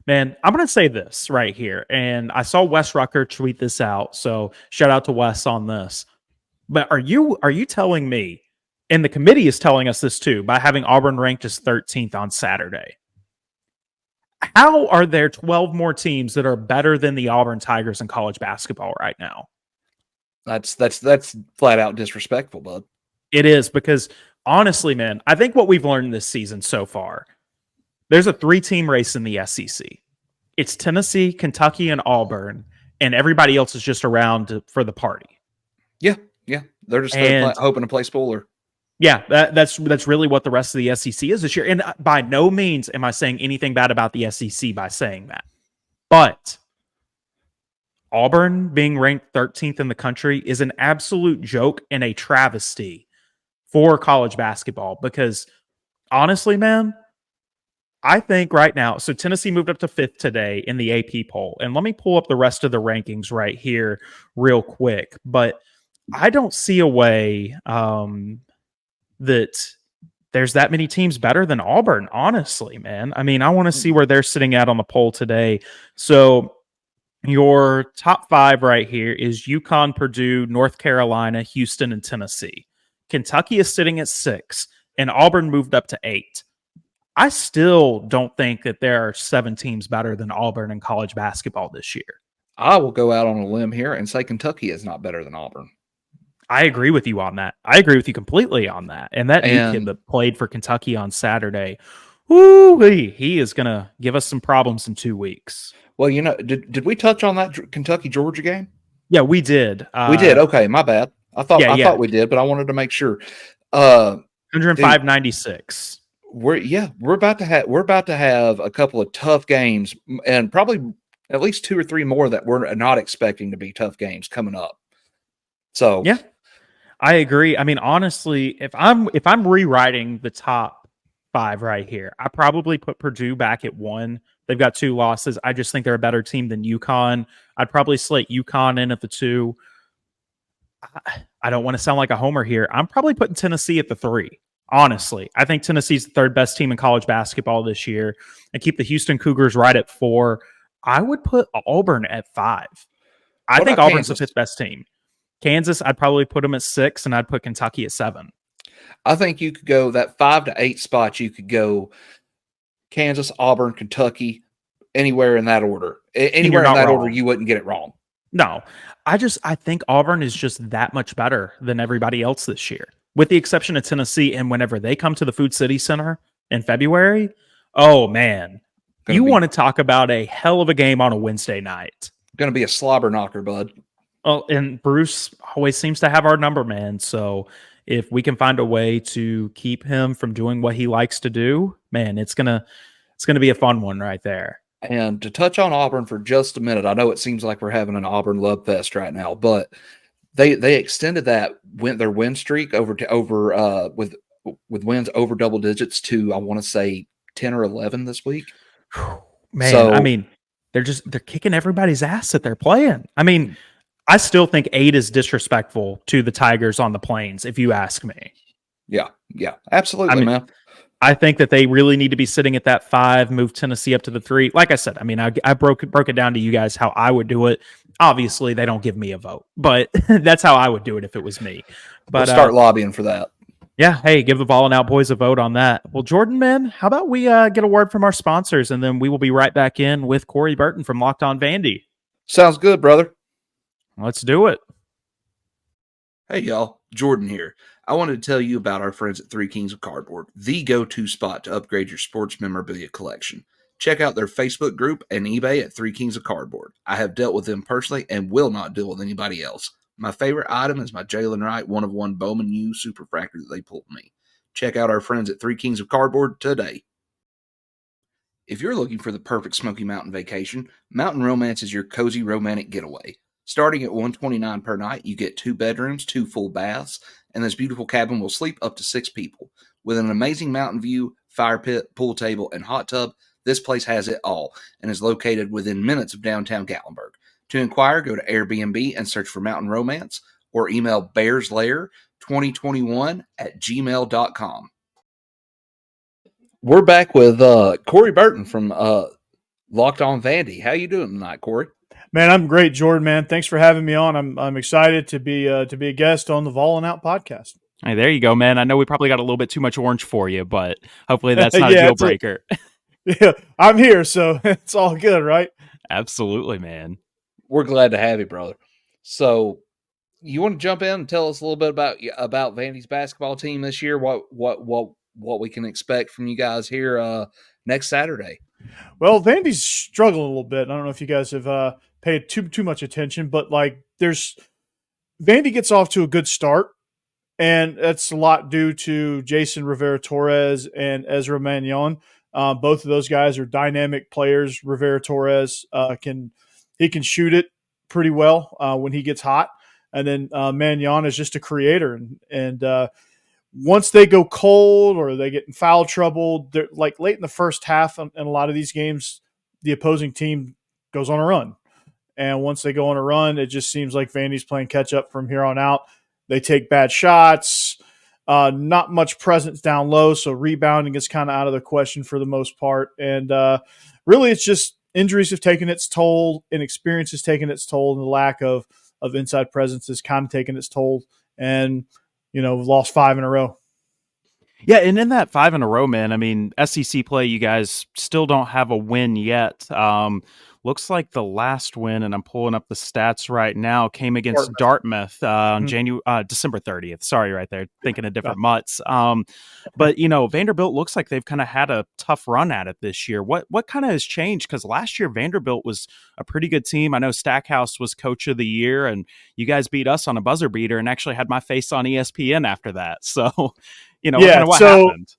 Man, I'm going to say this right here, and I saw Wes Rucker tweet this out, so shout out to Wes on this. But are you telling me, and the committee is telling us this too, by having Auburn ranked as 13th on Saturday, how are there 12 more teams that are better than the Auburn Tigers in college basketball right now? That's flat out disrespectful, bud. It is, because honestly, man, I think what we've learned this season so far, there's a 3-team race in the SEC. It's Tennessee, Kentucky, and Auburn, and everybody else is just around for the party. Yeah. They're just hoping to play spoiler. Yeah, that's really what the rest of the SEC is this year. And by no means am I saying anything bad about the SEC by saying that. But Auburn being ranked 13th in the country is an absolute joke and a travesty for college basketball. Because honestly, man, I think right now, so Tennessee moved up to 5th today in the AP poll. And let me pull up the rest of the rankings right here real quick. But I don't see a way that there's that many teams better than Auburn, honestly, man. I mean, I want to see where they're sitting at on the poll today. So your top 5 right here is UConn, Purdue, North Carolina, Houston, and Tennessee. Kentucky is sitting at 6, and Auburn moved up to 8. I still don't think that there are 7 teams better than Auburn in college basketball this year. I will go out on a limb here and say Kentucky is not better than Auburn. I agree with you on that. I agree with you completely on that. And that new kid that played for Kentucky on Saturday, he is going to give us some problems in 2 weeks. Well, did we touch on that Kentucky-Georgia game? Yeah, we did. We did. Okay, my bad. I thought we did, but I wanted to make sure. 105-96. We're about to have a couple of tough games, and probably at least 2 or 3 more that we're not expecting to be tough games coming up. So yeah. I agree. I mean, honestly, if I'm rewriting the top 5 right here, I probably put Purdue back at 1. They've got 2 losses. I just think they're a better team than UConn. I'd probably slate UConn in at the 2. I don't want to sound like a homer here. I'm probably putting Tennessee at the 3. Honestly, I think Tennessee's the 3rd best team in college basketball this year. And keep the Houston Cougars right at 4. I would put Auburn at 5. I think Auburn's the 5th best team. Kansas, I'd probably put them at 6, and I'd put Kentucky at 7. I think you could go that 5 to 8 spots. You could go Kansas, Auburn, Kentucky, anywhere in that order. Anywhere in that order, you wouldn't get it wrong. No, I think Auburn is just that much better than everybody else this year, with the exception of Tennessee. And whenever they come to the Food City Center in February, oh man, you want to talk about a hell of a game on a Wednesday night. Going to be a slobber knocker, bud. Well, and Bruce always seems to have our number, man. So if we can find a way to keep him from doing what he likes to do, man, it's gonna be a fun one right there. And to touch on Auburn for just a minute, I know it seems like we're having an Auburn love fest right now, but they extended their win streak with wins over double digits to, I want to say, 10 or 11 this week. Man, So, I mean, they're kicking everybody's ass that they're playing. I mean, I still think 8 is disrespectful to the Tigers on the Plains, if you ask me. yeah, absolutely, man. I think that they really need to be sitting at that 5, move Tennessee up to the 3. Like I said, I mean, I broke it down to you guys how I would do it. Obviously, they don't give me a vote, but that's how I would do it if it was me. But we'll start lobbying for that. Yeah, hey, give the Vawlin Out boys a vote on that. Well, Jordan, man, how about we get a word from our sponsors, and then we will be right back in with Corey Burton from Locked On Vandy. Sounds good, brother. Let's do it. Hey, y'all. Jordan here. I wanted to tell you about our friends at Three Kings of Cardboard, the go-to spot to upgrade your sports memorabilia collection. Check out their Facebook group and eBay at Three Kings of Cardboard. I have dealt with them personally and will not deal with anybody else. My favorite item is my Jalen Wright 1-of-1 Bowman U Superfractor that they pulled me. Check out our friends at Three Kings of Cardboard today. If you're looking for the perfect Smoky Mountain vacation, Mountain Romance is your cozy romantic getaway. Starting at $129 per night, you get 2 bedrooms, 2 full baths, and this beautiful cabin will sleep up to 6 people. With an amazing mountain view, fire pit, pool table, and hot tub, this place has it all and is located within minutes of downtown Gatlinburg. To inquire, go to Airbnb and search for Mountain Romance or email bearslair2021@gmail.com. We're back with Corey Burton from Locked On Vandy. How you doing tonight, Corey? Man, I'm great, Jordan. Man, thanks for having me on. I'm excited to be a guest on the Vawlin Out podcast. Hey, there you go, man. I know we probably got a little bit too much orange for you, but hopefully that's not a deal breaker. Yeah, I'm here, so it's all good, right? Absolutely, man. We're glad to have you, brother. So, you want to jump in and tell us a little bit about Vandy's basketball team this year? What we can expect from you guys here next Saturday? Well, Vandy's struggling a little bit. I don't know if you guys have paid too much attention, but Vandy gets off to a good start, and that's a lot due to Jason Rivera-Torres and Ezra Mannion. Both of those guys are dynamic players. Rivera-Torres can shoot it pretty well when he gets hot, and then Mannion is just a creator. And once they go cold or they get in foul trouble, they're like late in the first half in a lot of these games, the opposing team goes on a run. And once they go on a run, it just seems like Vandy's playing catch up from here on out. They take bad shots, not much presence down low, so rebounding is kind of out of the question for the most part. And really, it's just injuries have taken its toll, inexperience has taken its toll, and the lack of inside presence has kind of taken its toll. And we've lost 5 in a row. Yeah, and in that 5 in a row, man, I mean, SEC play, you guys still don't have a win yet. Looks like the last win, and I'm pulling up the stats right now, came against Dartmouth on December 30th. Sorry, right there, thinking of different months. But Vanderbilt looks like they've kind of had a tough run at it this year. What kind of has changed? Because last year Vanderbilt was a pretty good team. I know Stackhouse was coach of the year, and you guys beat us on a buzzer beater, and actually had my face on ESPN after that. So, what happened?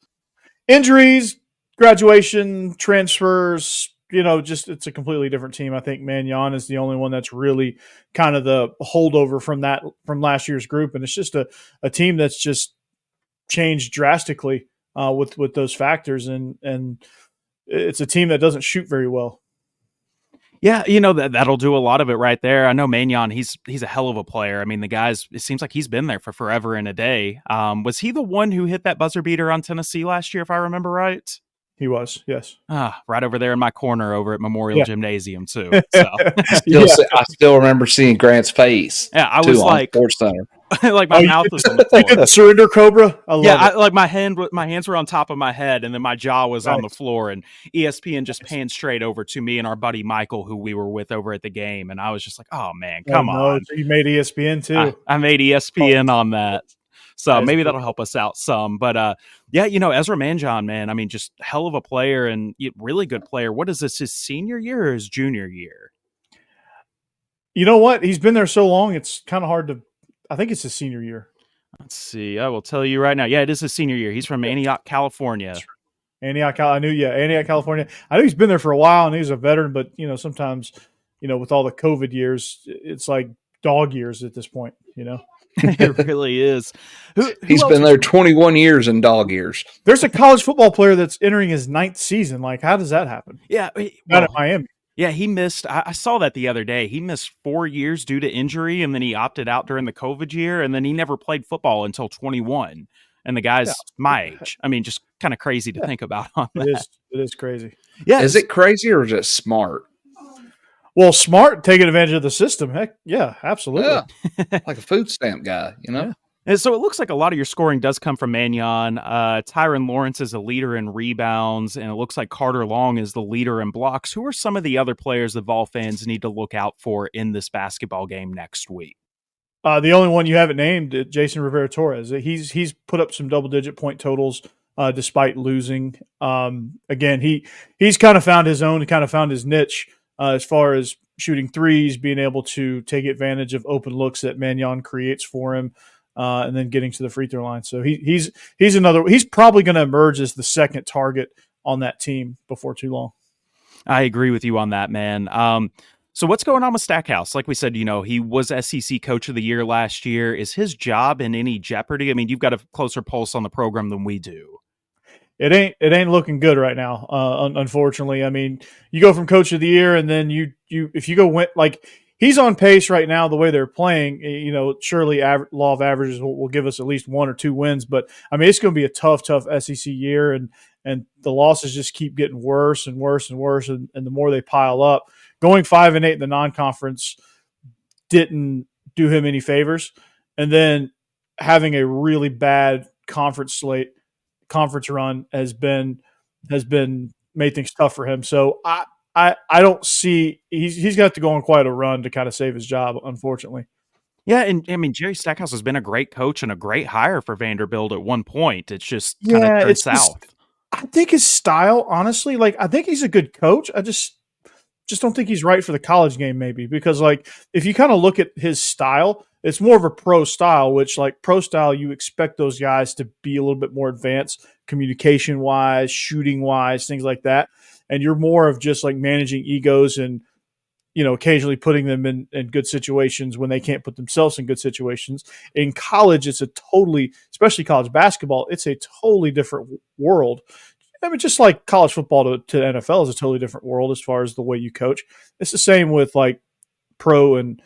Injuries, graduation, transfers. It's a completely different team. I think Mannion is the only one that's really kind of the holdover from last year's group. And it's just a team that's just changed drastically with those factors. And it's a team that doesn't shoot very well. Yeah, that'll do a lot of it right there. I know Mannion, he's a hell of a player. I mean, the guy's, it seems like he's been there for forever and a day. Was he the one who hit that buzzer beater on Tennessee last year, if I remember right? He was, yes. Right over there in my corner over at Memorial Gymnasium, too. So. I still remember seeing Grant's face. Yeah, I was like, Sports Center. Like my mouth was on the floor. You did the surrender cobra? I love it. Like my hands were on top of my head, and then my jaw was on the floor, and ESPN just panned straight over to me and our buddy Michael, who we were with over at the game, and I was just like, oh, man, come on. So you made ESPN, too. I made ESPN on that. So maybe that'll help us out some. But, Ezra Mannion, man, I mean, just hell of a player and really good player. What is this, his senior year or his junior year? You know what? He's been there so long, it's kind of hard to – I think it's his senior year. Let's see. I will tell you right now. Yeah, it is his senior year. He's from Antioch, California. Antioch, Antioch, California. I knew he's been there for a while and he's a veteran, but sometimes, with all the COVID years, it's like dog years at this point, It really is. Who He's else? been there 21 years in dog years. There's a college football player that's entering his 9th season. Like, how does that happen? Yeah. Not at Miami. Yeah, he missed. I saw that the other day. He missed 4 years due to injury, and then he opted out during the COVID year, and then he never played football until 21. And the guy's my age. I mean, just kind of crazy to think about on that. It is crazy. Yeah. Is it crazy or is it smart? Well, smart, taking advantage of the system. Heck, yeah, absolutely. Yeah. Like a food stamp guy, Yeah. And so it looks like a lot of your scoring does come from Mannion. Tyron Lawrence is a leader in rebounds, and it looks like Carter Long is the leader in blocks. Who are some of the other players that Vol fans need to look out for in this basketball game next week? The only one you haven't named, Jason Rivera-Torres. He's put up some double-digit point totals despite losing. Again, he's kind of found his own, kind of found his niche as far as shooting threes, being able to take advantage of open looks that Mannion creates for him. And then getting to the free throw line. So he's probably going to emerge as the second target on that team before too long. I agree with you on that, man. So what's going on with Stackhouse? Like we said, he was SEC Coach of the Year last year. Is his job in any jeopardy? I mean, you've got a closer pulse on the program than we do. It ain't looking good right now. Unfortunately, I mean, you go from Coach of the Year, and then if you go like. He's on pace right now, the way they're playing. Surely law of averages will give us at least 1 or 2 wins. But, I mean, it's going to be a tough SEC year, and the losses just keep getting worse and worse and worse, and the more they pile up. Going 5-8 in the non-conference didn't do him any favors. And then having a really bad conference run has made things tough for him. So, I don't see he's got to go on quite a run to kind of save his job, unfortunately. Yeah, and I mean Jerry Stackhouse has been a great coach and a great hire for Vanderbilt at one point. It's just kind of turned south. I think his style, honestly, I think he's a good coach. I just don't think he's right for the college game, maybe, because if you kind of look at his style, it's more of a pro style, which pro style, you expect those guys to be a little bit more advanced communication wise, shooting wise, things like that. And you're more of just managing egos and, occasionally putting them in good situations when they can't put themselves in good situations. In college, it's especially college basketball, it's a totally different world. I mean, just like college football to NFL is a totally different world as far as the way you coach. It's the same with pro and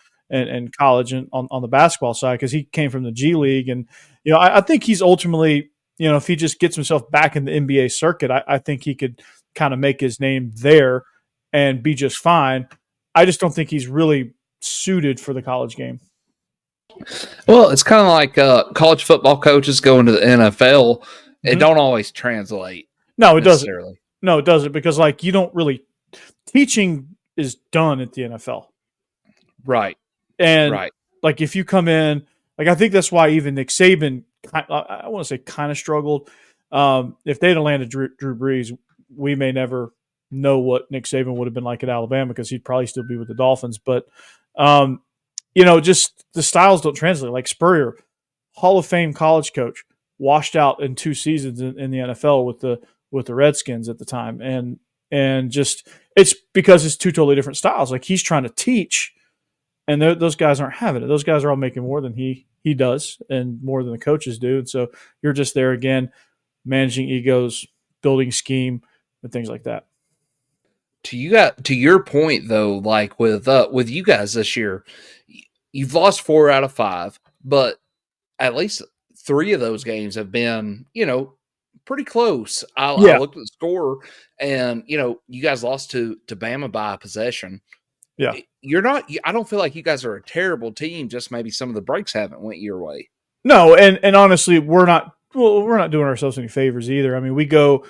college and on the basketball side, because he came from the G League. And, I think he's ultimately, if he just gets himself back in the NBA circuit, I think he could kind of make his name there and be just fine. I just don't think he's really suited for the college game. Well, it's kind of like college football coaches going to the NFL. It don't always translate. No, it doesn't. No, it doesn't, because you don't really teaching is done at the NFL. Right. And if you come in, I think that's why even Nick Saban, I want to say kind of struggled. If they'd have landed Drew Brees, we may never know what Nick Saban would have been like at Alabama, because he'd probably still be with the Dolphins. But, just the styles don't translate. Like Spurrier, Hall of Fame college coach, washed out in 2 seasons in the NFL with the Redskins at the time. And just it's because it's 2 totally different styles. He's trying to teach, and those guys aren't having it. Those guys are all making more than he does and more than the coaches do. And so you're just there again, managing egos, building scheme, and things like that. To your point though, with you guys this year, you've lost 4 out of 5, but at least 3 of those games have been, pretty close. I looked at the score, and you guys lost to Bama by a possession. Yeah, you're not. I don't feel like you guys are a terrible team. Just maybe some of the breaks haven't went your way. No, and honestly, we're not doing ourselves any favors either. I mean, we go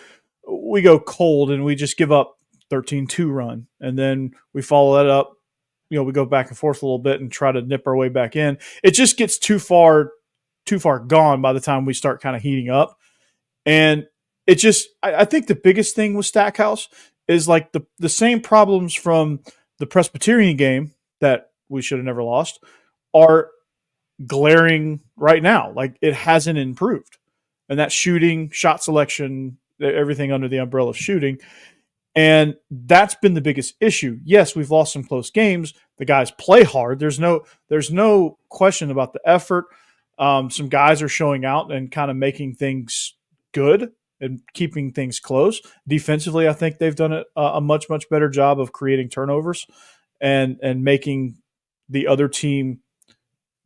cold and we just give up 13-2 run, and then we follow that up. We go back and forth a little bit and try to nip our way back in. It just gets too far gone by the time we start kind of heating up. And it just, I think the biggest thing with Stackhouse is the same problems from the Presbyterian game that we should have never lost are glaring right now. Like, it hasn't improved. And that shooting, shot selection, everything under the umbrella of shooting. And that's been the biggest issue. Yes, we've lost some close games. The guys play hard. There's no question about the effort. Some guys are showing out and kind of making things good and keeping things close. Defensively, I think they've done a much, much better job of creating turnovers and making the other team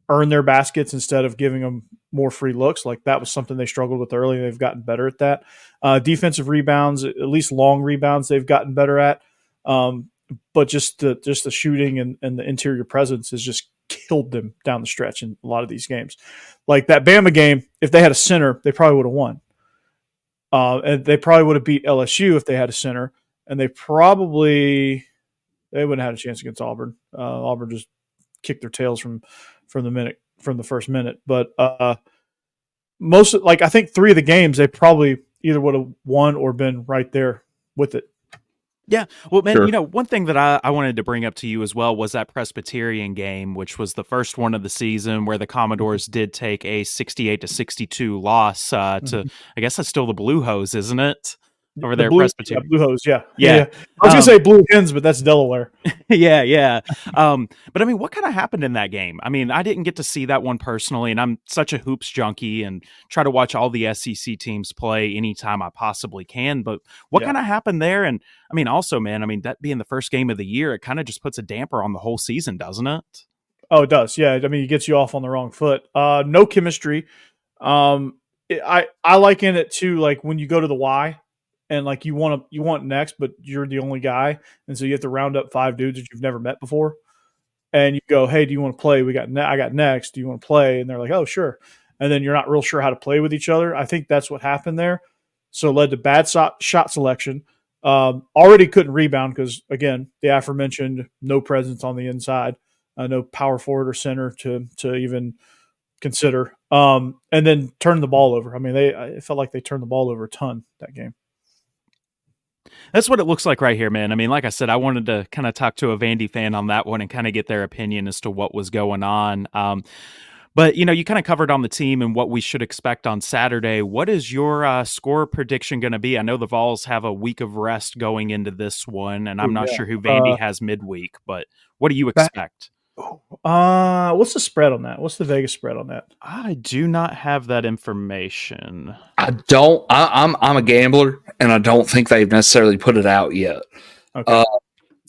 earn their baskets instead of giving them more free looks. Like, that was something they struggled with early. They've gotten better at that. Defensive rebounds, at least long rebounds, they've gotten better at. But just the shooting and the interior presence has just killed them down the stretch in a lot of these games. Like that Bama game, if they had a center, they probably would have won. And they probably would have beat LSU if they had a center. And they wouldn't have had a chance against Auburn. Auburn just kicked their tails from the first minute. But I think 3 of the games they probably either would have won or been right there with it. Yeah. Well, man, Sure. one thing that I wanted to bring up to you as well was that Presbyterian game, which was the first one of the season where the Commodores did take a 68-62 loss to, I guess that's still the Blue Hose, isn't it? Over there, Presbyterian. Blue Hose, yeah. Yeah. I was going to say Blue Hens, but that's Delaware. Yeah. But I mean, what kind of happened in that game? I mean, I didn't get to see that one personally, and I'm such a hoops junkie and try to watch all the SEC teams play anytime I possibly can. But what kind of happened there? And I mean, also, man, I mean, that being the first game of the year, it kind of just puts a damper on the whole season, doesn't it? Oh, it does. Yeah. I mean, it gets you off on the wrong foot. No chemistry. I liken it to like when you go to the Y. And like you want next, but you're the only guy, and so you have to round up 5 dudes that you've never met before, and you go, "Hey, do you want to play? I got next. Do you want to play?" And they're like, "Oh, sure." And then you're not real sure how to play with each other. I think that's what happened there. So it led to bad shot selection. Already couldn't rebound because again, the aforementioned no presence on the inside, no power forward or center to even consider, and then turned the ball over. I mean, it felt like they turned the ball over a ton that game. That's what it looks like right here, man. I mean, like I said, I wanted to kind of talk to a Vandy fan on that one and kind of get their opinion as to what was going on. But, you kind of covered on the team and what we should expect on Saturday. What is your score prediction going to be? I know the Vols have a week of rest going into this one, and I'm not sure who Vandy has midweek, but what do you expect? What's the spread on that? What's the Vegas spread on that? I do not have that information. I don't. I'm a gambler, and I don't think they've necessarily put it out yet. Okay.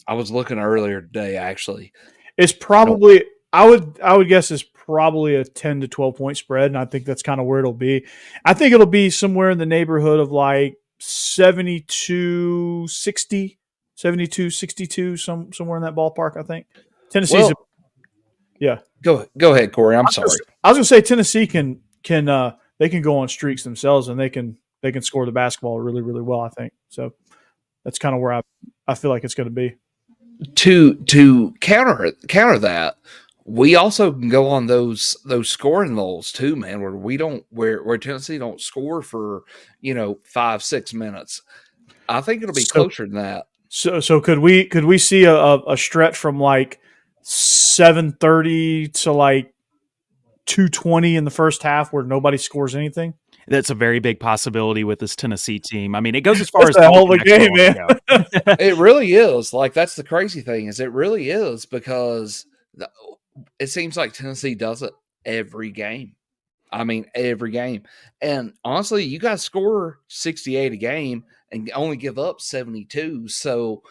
I was looking earlier today, actually. It's probably I would guess it's probably a 10 to 12 point spread, and I think that's kind of where it'll be. I think it'll be somewhere in the neighborhood of like 72-60, 72-62, somewhere in that ballpark. I think Tennessee's. Yeah. Go ahead, Corey. I'm sorry. I was going to say Tennessee can they can go on streaks themselves, and they can score the basketball really, really well, I think. So that's kind of where I feel like it's going to be. To counter that, we also can go on those scoring lulls too, man, where Tennessee don't score for 5-6 minutes. I think it'll be closer than that. So could we see a stretch from like 7:30 to like 2:20 in the first half where nobody scores anything? That's a very big possibility with this Tennessee team. I mean, it goes as far as the whole game, man. It really is. Like, that's the crazy thing is it really is, because it seems like Tennessee does it every game. I mean, every game. And honestly, you guys score 68 a game and only give up 72. So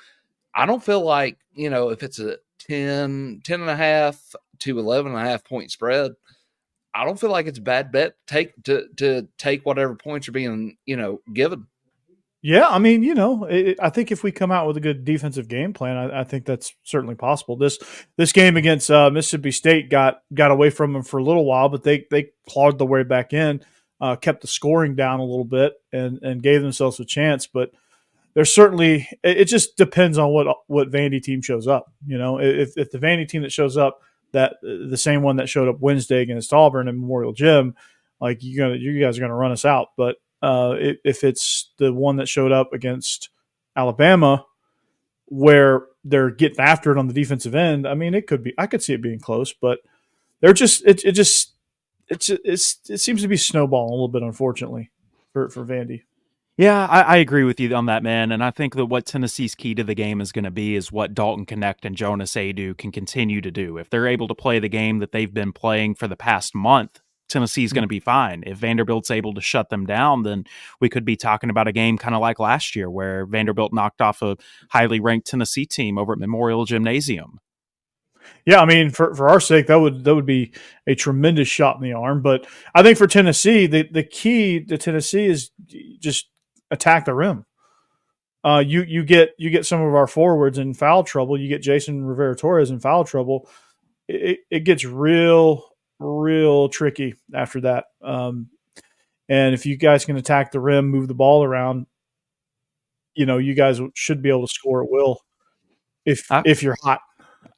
I don't feel like, if it's a 10 and a half to 11 and a half point spread, I don't feel like it's a bad bet to take whatever points are being, given. Yeah, I mean, I think if we come out with a good defensive game plan, I think that's certainly possible. This game against Mississippi State got away from them for a little while, but they clawed the way back in, kept the scoring down a little bit, and gave themselves a chance. But there's certainly it just depends on what Vandy team shows up. If the Vandy team that shows up, that the same one that showed up Wednesday against Auburn in Memorial Gym, like you guys are gonna run us out. But if it's the one that showed up against Alabama, where they're getting after it on the defensive end, I mean, it could be. I could see it being close, but they're just it seems to be snowballing a little bit, unfortunately, for Vandy. Yeah, I agree with you on that, man. And I think that what Tennessee's key to the game is going to be is what Dalton, Knecht, and Jonas Aidoo can continue to do. If they're able to play the game that they've been playing for the past month, Tennessee's going to be fine. If Vanderbilt's able to shut them down, then we could be talking about a game kind of like last year where Vanderbilt knocked off a highly ranked Tennessee team over at Memorial Gymnasium. Yeah, I mean, for our sake, that would be a tremendous shot in the arm. But I think for Tennessee, the key to Tennessee is just attack the rim. You get some of our forwards in foul trouble. You get Jason Rivera Torres in foul trouble. It gets real tricky after that. And if you guys can attack the rim, move the ball around, you guys should be able to score at will if you're hot.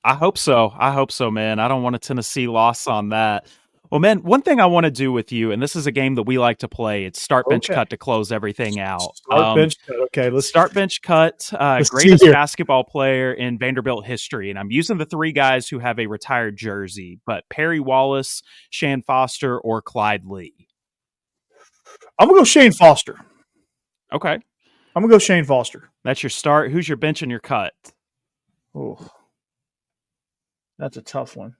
I hope so. I hope so, man. I don't want a Tennessee loss on that. Well, man, one thing I want to do with you, and this is a game that we like to play, it's start, bench, cut to close everything out. Start, bench, cut. Okay, let's start, bench, cut. Greatest basketball player in Vanderbilt history. And I'm using the three guys who have a retired jersey, but Perry Wallace, Shan Foster, or Clyde Lee. I'm going to go Shane Foster. Okay. I'm going to go Shane Foster. That's your start. Who's your bench and your cut? Oh, that's a tough one.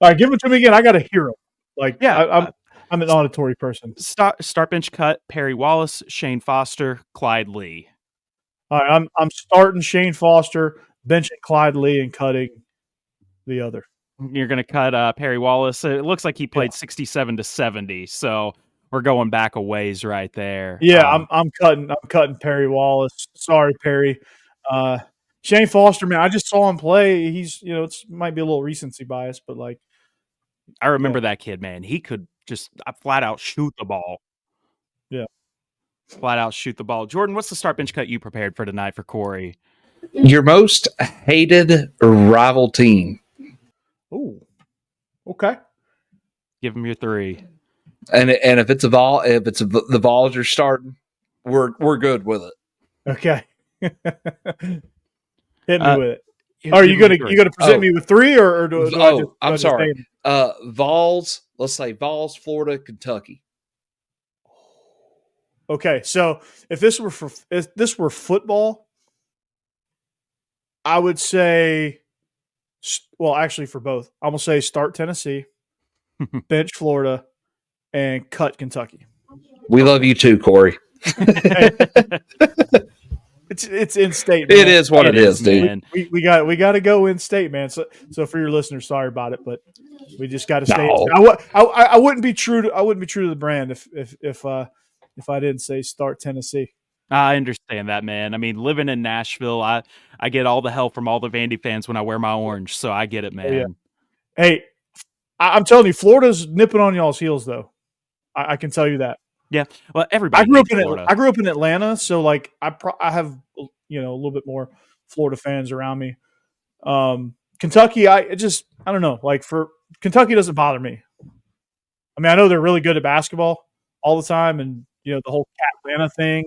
All right, give it to me again. I got to hear him. I'm an auditory person. Start, bench, cut. Perry Wallace, Shane Foster, Clyde Lee. All right, I'm starting Shane Foster, benching Clyde Lee, and cutting the other. You're going to cut Perry Wallace. It looks like he played 67 to 70, so we're going back a ways right there. Yeah, I'm cutting Perry Wallace. Sorry, Perry. Shane Foster, man, I just saw him play. He's it might be a little recency bias, but I remember that kid, man. He could just flat out shoot the ball. Yeah. Flat out shoot the ball. Jordan, what's the start, bench, cut you prepared for tonight for Corey? Your most hated rival team. Oh, okay. Give him your three. And if it's the Vols you're starting, we're good with it. Okay. Hit me with it. Are you gonna present me with three or do I'm sorry. Vols. Let's say Vols, Florida, Kentucky. Okay, so if this were football, I would say, well, actually for both, I'm gonna say start Tennessee, bench Florida, and cut Kentucky. We love you too, Corey. It's in state. Man. It is what it is, dude. We got to go in state, man. So for your listeners, sorry about it, but we just got to stay. No. I wouldn't be true to the brand if I didn't say start Tennessee. I understand that, man. I mean, living in Nashville, I get all the hell from all the Vandy fans when I wear my orange, so I get it, man. Yeah. Hey, I'm telling you, Florida's nipping on y'all's heels, though. I can tell you that. Yeah, well, everybody. I grew up in Atlanta, so I have a little bit more Florida fans around me. Kentucky, I don't know. For Kentucky, doesn't bother me. I mean, I know they're really good at basketball all the time, and the whole Cat Atlanta thing,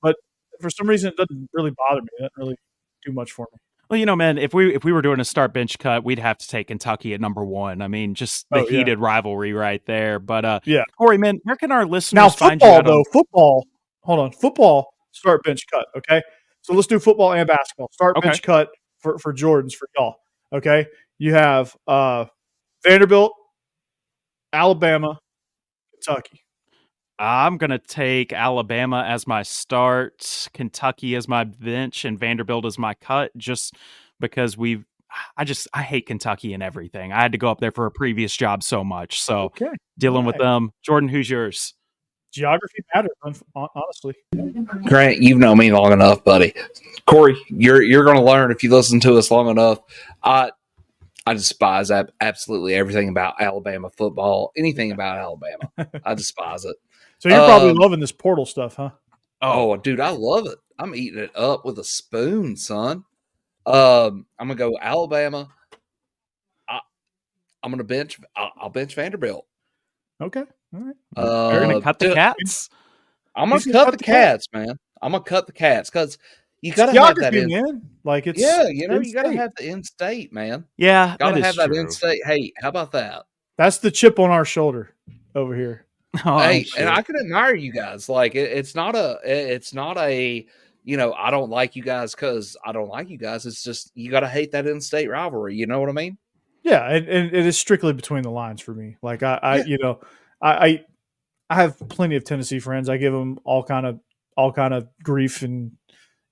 but for some reason, it doesn't really bother me. It doesn't really do much for me. Well, man, if we were doing a start, bench, cut, we'd have to take Kentucky at number one. I mean, just the heated rivalry right there. But Corey, man, where can our listeners find you? Now, football. Hold on, football. Start, bench, cut. Okay, so let's do football and basketball. Start, bench, cut for Jordans for y'all. Okay, you have Vanderbilt, Alabama, Kentucky. I'm going to take Alabama as my start, Kentucky as my bench, and Vanderbilt as my cut, just because I hate Kentucky and everything. I had to go up there for a previous job so much. So dealing with them. Jordan, who's yours? Geography matters, honestly. Grant, you've known me long enough, buddy. Corey, you're going to learn if you listen to us long enough. I despise absolutely everything about Alabama football, anything about Alabama. I despise it. So you're probably loving this portal stuff, huh? Oh, dude, I love it. I'm eating it up with a spoon, son. I'm gonna go Alabama. I'm gonna bench. I'll bench Vanderbilt. Okay, all right. You're gonna cut the Cats. I'm gonna cut the Cats, man. I'm gonna cut the Cats because you got to have that geography, man. Like it's you got to have the in-state, man. Yeah, Got that to is have that true. in-state. Hey, how about that? That's the chip on our shoulder over here. Oh, Hey, shit. and I can admire you guys. Like it's not a I don't like you guys because I don't like you guys. It's just you got to hate that in-state rivalry. You know what I mean? Yeah, and it is strictly between the lines for me. Like Yeah. I have plenty of Tennessee friends. I give them all kind of grief and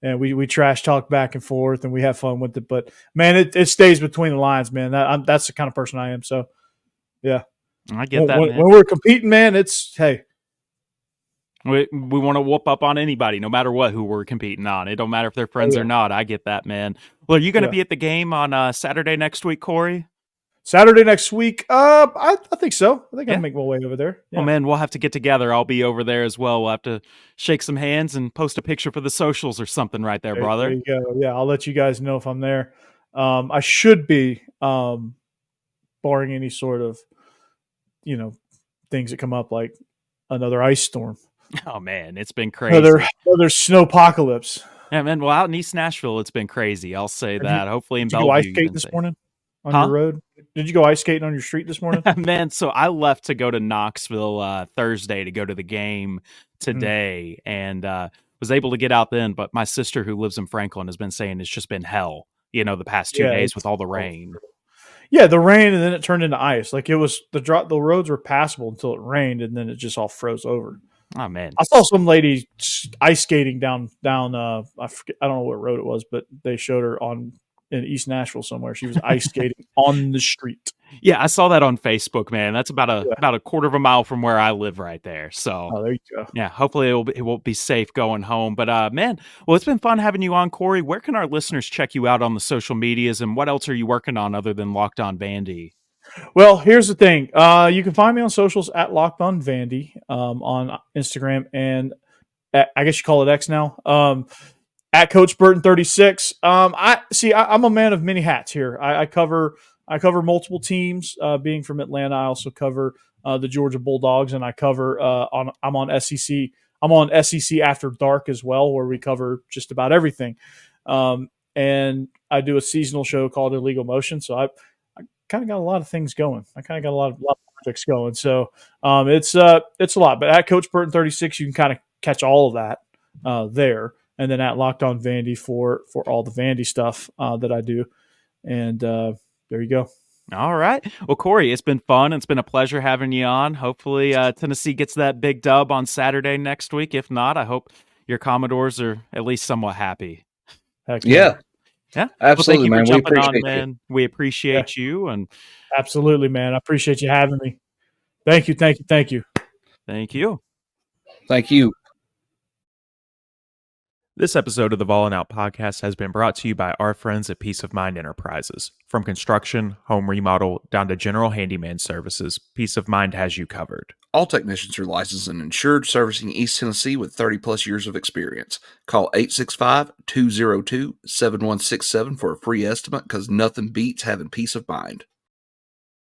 we trash talk back and forth and we have fun with it. But man, it stays between the lines, man. That's the kind of person I am. So yeah, I get that, man. When we're competing, man, it's hey. We want to whoop up on anybody, no matter what, who we're competing on. It don't matter if they're friends or not. I get that, man. Well, are you going to be at the game on Saturday next week, Corey? Saturday next week? I think so. I think I can make my way over there. Yeah. Well, man, we'll have to get together. I'll be over there as well. We'll have to shake some hands and post a picture for the socials or something right there, brother. There you go. Yeah, I'll let you guys know if I'm there. I should be, barring any sort of, things that come up like another ice storm. Oh man, it's been crazy. Another snowpocalypse. Yeah, man. Well, out in East Nashville, it's been crazy. I'll say that. Hopefully in Bellevue. Did you go ice skating this morning on your road? Did you go ice skating on your street this morning? Man, so I left to go to Knoxville Thursday to go to the game today, and was able to get out then. But my sister, who lives in Franklin, has been saying it's just been hell. The past 2 days with all the rain. Yeah, the rain, and then it turned into ice. Like it was the roads were passable until it rained, and then it just all froze over. Oh man! I saw some lady ice skating down. I forget, I don't know what road it was, but they showed her in East Nashville somewhere. She was ice skating on the street. Yeah, I saw that on Facebook, man. That's about a quarter of a mile from where I live, right there. So, there you go. Yeah, hopefully it will be safe going home. But man, well, it's been fun having you on, Corey. Where can our listeners check you out on the social medias, and what else are you working on other than Locked On Vandy? Well, here's the thing. You can find me on socials at Locked On Vandy, on Instagram, and I guess you call it X now. At Coach Burton 36. I'm a man of many hats here. I cover multiple teams. Being from Atlanta, I also cover the Georgia Bulldogs, and I cover I'm on SEC. I'm on SEC After Dark as well, where we cover just about everything. And I do a seasonal show called Illegal Motion. So I kind of got a lot of things going. I kind of got a lot of projects going. So it's a lot. But at Coach Burton 36, you can kind of catch all of that there. And then at Locked On Vandy for all the Vandy stuff that I do. And there you go. All right. Well, Corey, it's been fun. It's been a pleasure having you on. Hopefully Tennessee gets that big dub on Saturday next week. If not, I hope your Commodores are at least somewhat happy. Heck yeah. Yeah. Absolutely, well, thank you man. for jumping on, you. man. We appreciate you. And absolutely, man. I appreciate you having me. Thank you. Thank you. Thank you. Thank you. Thank you. This episode of the Vawlin Out podcast has been brought to you by our friends at Peace of Mind Enterprises. From construction, home remodel, down to general handyman services, Peace of Mind has you covered. All technicians are licensed and insured, servicing East Tennessee with 30-plus years of experience. Call 865-202-7167 for a free estimate, because nothing beats having peace of mind.